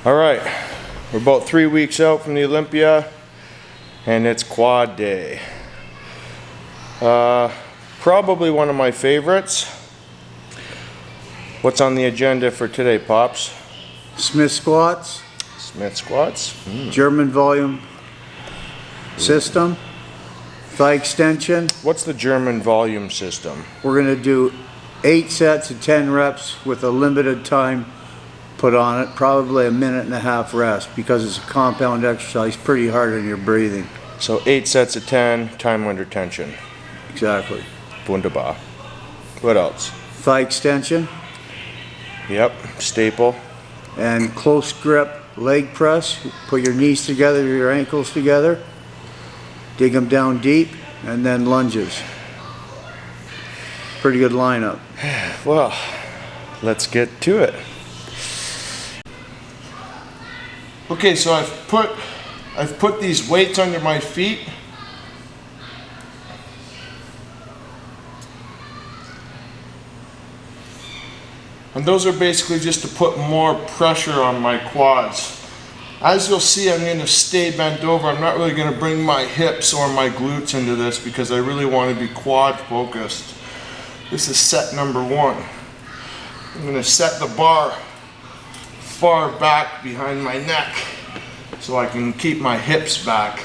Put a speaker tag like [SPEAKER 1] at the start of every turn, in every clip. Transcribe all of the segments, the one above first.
[SPEAKER 1] All right, we're about 3 weeks out from the Olympia, and it's quad day. Probably one of my favorites. What's on the agenda for today, Pops?
[SPEAKER 2] Smith squats.
[SPEAKER 1] Smith squats.
[SPEAKER 2] German volume system. Thigh extension.
[SPEAKER 1] What's the German volume system?
[SPEAKER 2] We're going to do 8 sets of 10 reps with a limited time put on it, probably a minute and a half rest, because it's a compound exercise, pretty hard on your breathing.
[SPEAKER 1] So 8 sets of 10, time under tension.
[SPEAKER 2] Exactly.
[SPEAKER 1] Wunderbar. What else?
[SPEAKER 2] Thigh extension.
[SPEAKER 1] Yep, staple.
[SPEAKER 2] And close grip leg press. Put your knees together, your ankles together. Dig them down deep, and then lunges. Pretty good lineup.
[SPEAKER 1] Well, let's get to it. Okay, so I've put these weights under my feet. And those are basically just to put more pressure on my quads. As you'll see, I'm going to stay bent over. I'm not really going to bring my hips or my glutes into this because I really want to be quad focused. This is set number 1. I'm going to set the bar far back behind my neck so I can keep my hips back.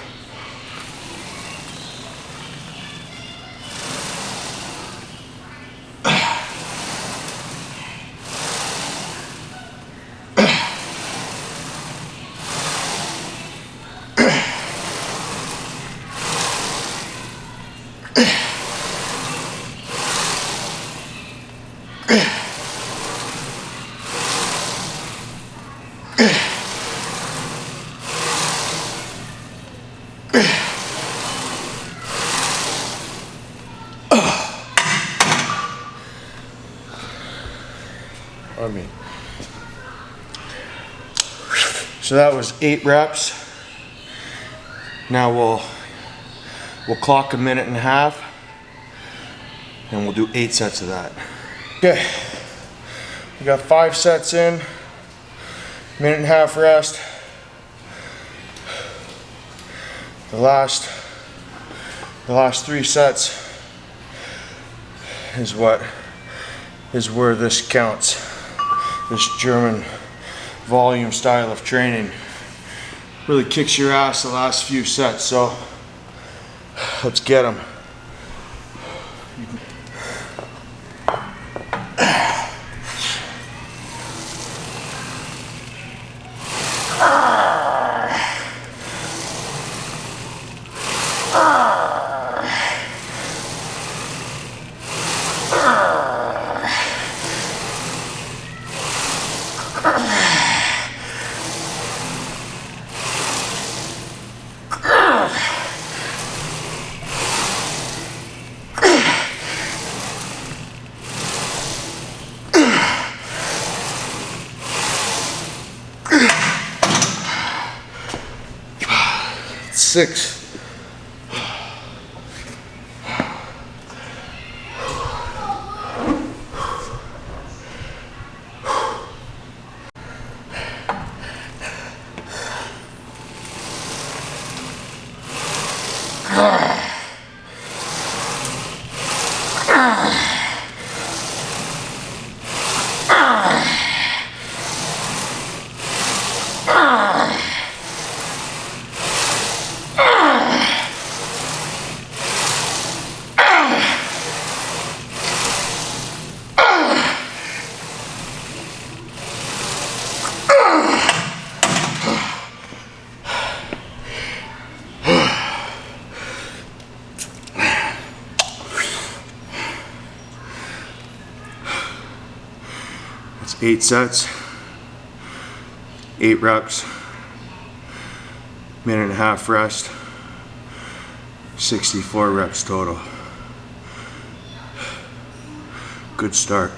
[SPEAKER 1] So that was 8 reps. Now we'll clock a minute and a half, and we'll do 8 sets of that. Okay, we got 5 sets in, minute and a half rest. The last 3 sets is where this counts. This German volume style of training really kicks your ass the last few sets, so let's get them. Six. That's 8 sets, 8 reps, minute and a half rest, 64 reps total. Good start.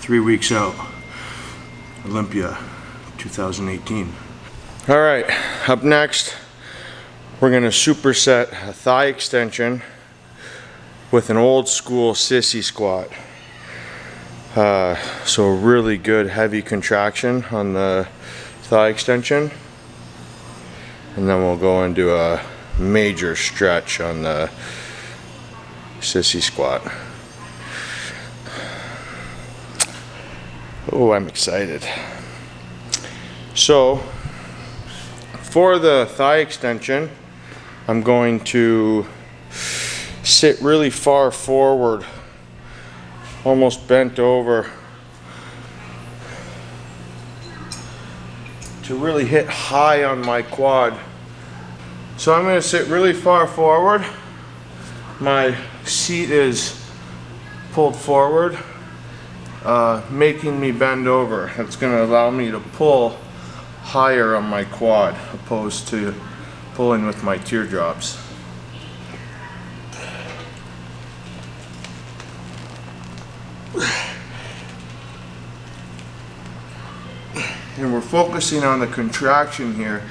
[SPEAKER 1] 3 weeks out, Olympia 2018. All right, up next, we're gonna superset a thigh extension with an old school sissy squat. So a really good heavy contraction on the thigh extension. And then we'll go into a major stretch on the sissy squat. Oh, I'm excited. So for the thigh extension, I'm going to sit really far forward, almost bent over, to really hit high on my quad. So I'm going to sit really far forward. My seat is pulled forward, making me bend over. That's going to allow me to pull higher on my quad opposed to pulling with my teardrops. And we're focusing on the contraction here.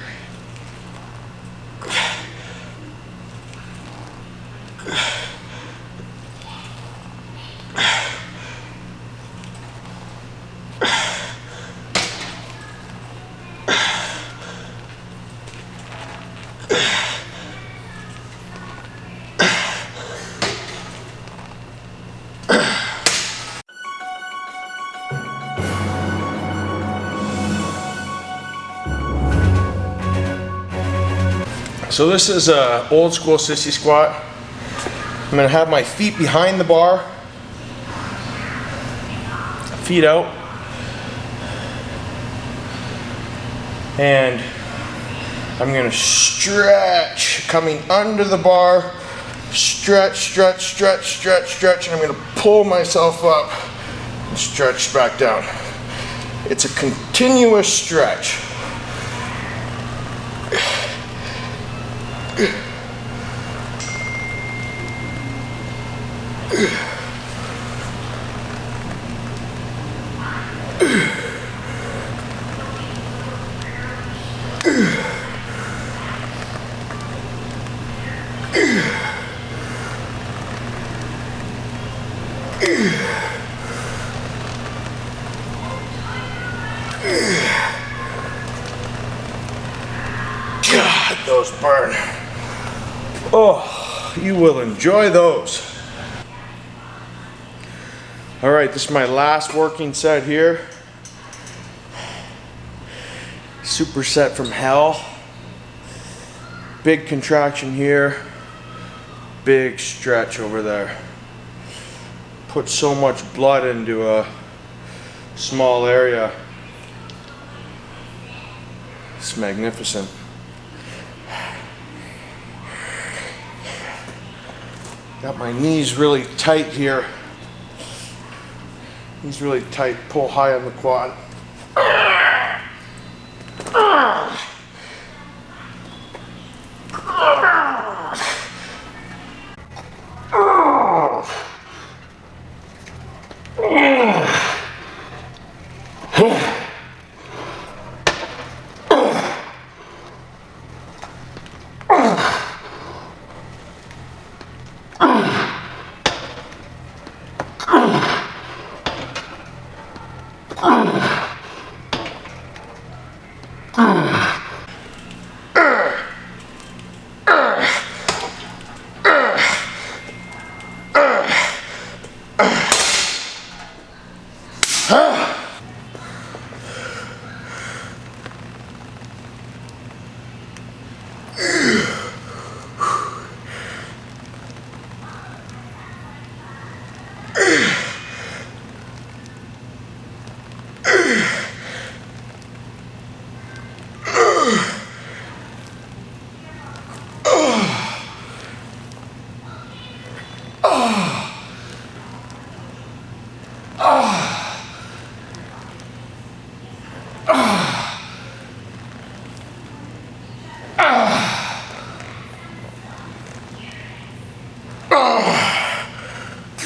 [SPEAKER 1] So this is a old school sissy squat. I'm gonna have my feet behind the bar, feet out, and I'm gonna stretch, coming under the bar, stretch, stretch, stretch, stretch, stretch, and I'm gonna pull myself up and stretch back down. It's a continuous stretch. God, those burn. Oh, you will enjoy those. All right, this is my last working set here. Superset from hell. Big contraction here. Big stretch over there. Put so much blood into a small area. It's magnificent. Got my knees really tight here. Knees really tight, pull high on the quad.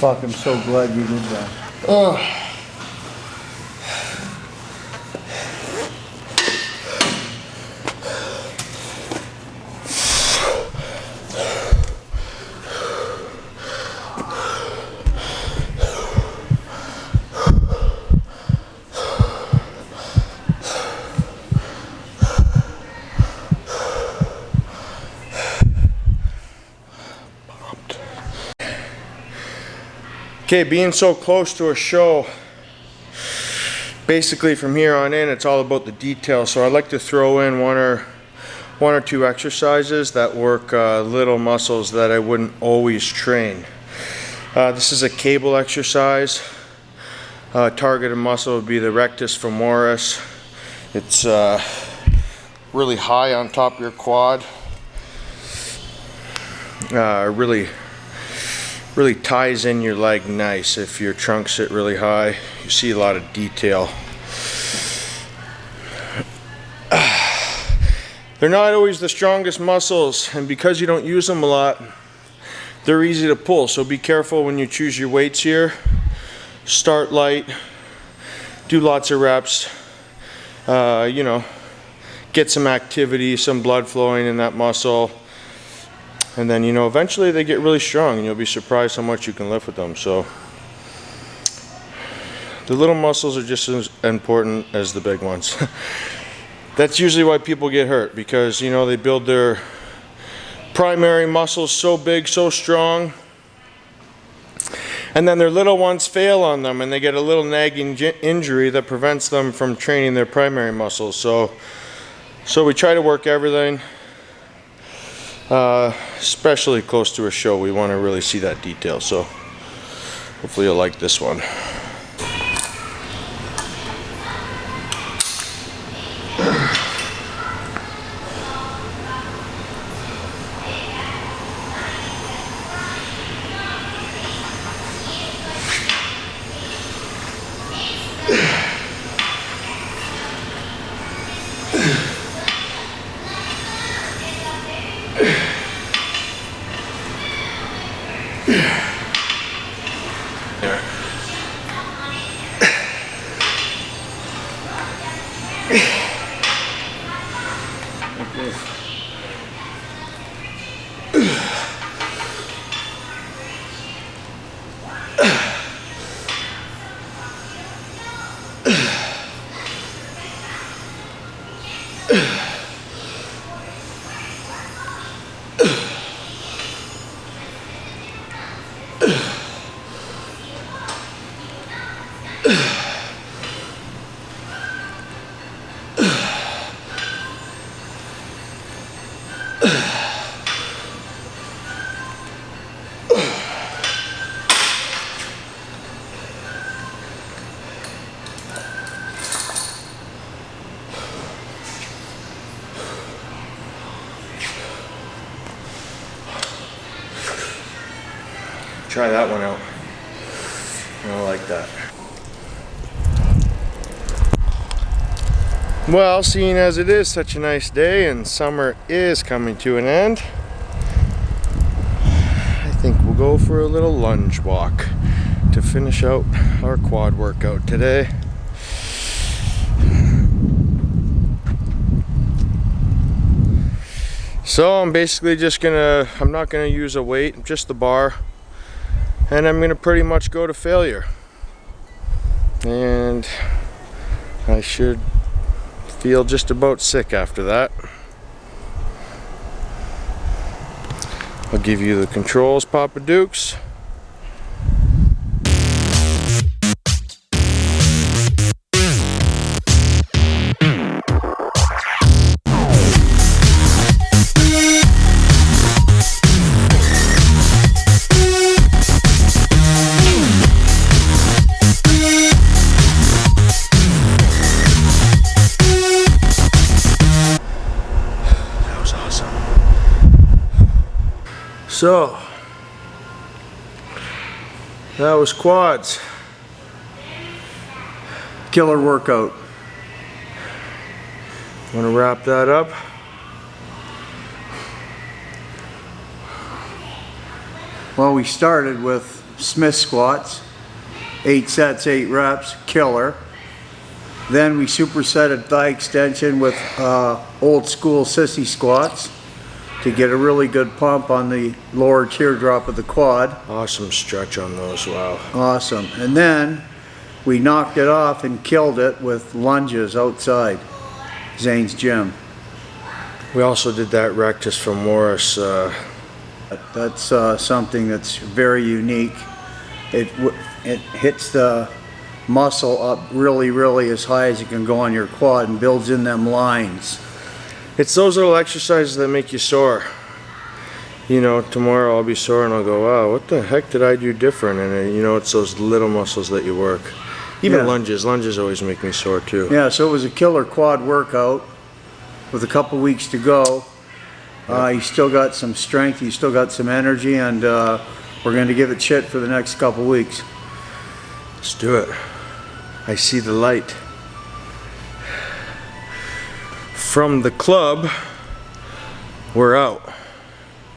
[SPEAKER 2] Fuck, I'm so glad you did that.
[SPEAKER 1] Oh. Okay, being so close to a show, basically from here on in, it's all about the details. So I like to throw in one or two exercises that work little muscles that I wouldn't always train. This is a cable exercise. Targeted muscle would be the rectus femoris. It's really high on top of your quad. Really ties in your leg nice. If your trunks sit really high, you see a lot of detail. They're not always the strongest muscles, and because you don't use them a lot, they're easy to pull. So be careful when you choose your weights here. Start light, do lots of reps, you know, get some activity, some blood flowing in that muscle. And then, you know, eventually they get really strong and you'll be surprised how much you can lift with them. So the little muscles are just as important as the big ones. That's usually why people get hurt, because, you know, they build their primary muscles so big, so strong, and then their little ones fail on them and they get a little nagging injury that prevents them from training their primary muscles. So we try to work everything. Especially close to a show, we want to really see that detail. So hopefully you'll like this one. Try that one out. I like that. Well, seeing as it is such a nice day and summer is coming to an end, I think we'll go for a little lunge walk to finish out our quad workout today. So I'm basically just I'm not gonna use a weight, just the bar. And I'm gonna pretty much go to failure. And I should feel just about sick after that. I'll give you the controls, Papa Dukes. So, that was quads.
[SPEAKER 2] Killer workout.
[SPEAKER 1] Want to wrap that up?
[SPEAKER 2] Well, we started with Smith squats, 8 sets, 8 reps, killer. Then we supersetted thigh extension with old school sissy squats to get a really good pump on the lower teardrop of the quad.
[SPEAKER 1] Awesome stretch on those, wow.
[SPEAKER 2] Awesome. And then we knocked it off and killed it with lunges outside Zane's gym.
[SPEAKER 1] We also did that rectus femoris.
[SPEAKER 2] That's something that's very unique it hits the muscle up really as high as it can go on your quad and builds in them lines.
[SPEAKER 1] It's those little exercises that make you sore. You know, tomorrow I'll be sore and I'll go, wow, what the heck did I do different? And you know, it's those little muscles that you work. Even lunges always make me sore too.
[SPEAKER 2] Yeah, so it was a killer quad workout with a couple weeks to go. You still got some strength, you still got some energy, and we're going to give it shit for the next couple weeks.
[SPEAKER 1] Let's do it. I see the light. From the club, we're out.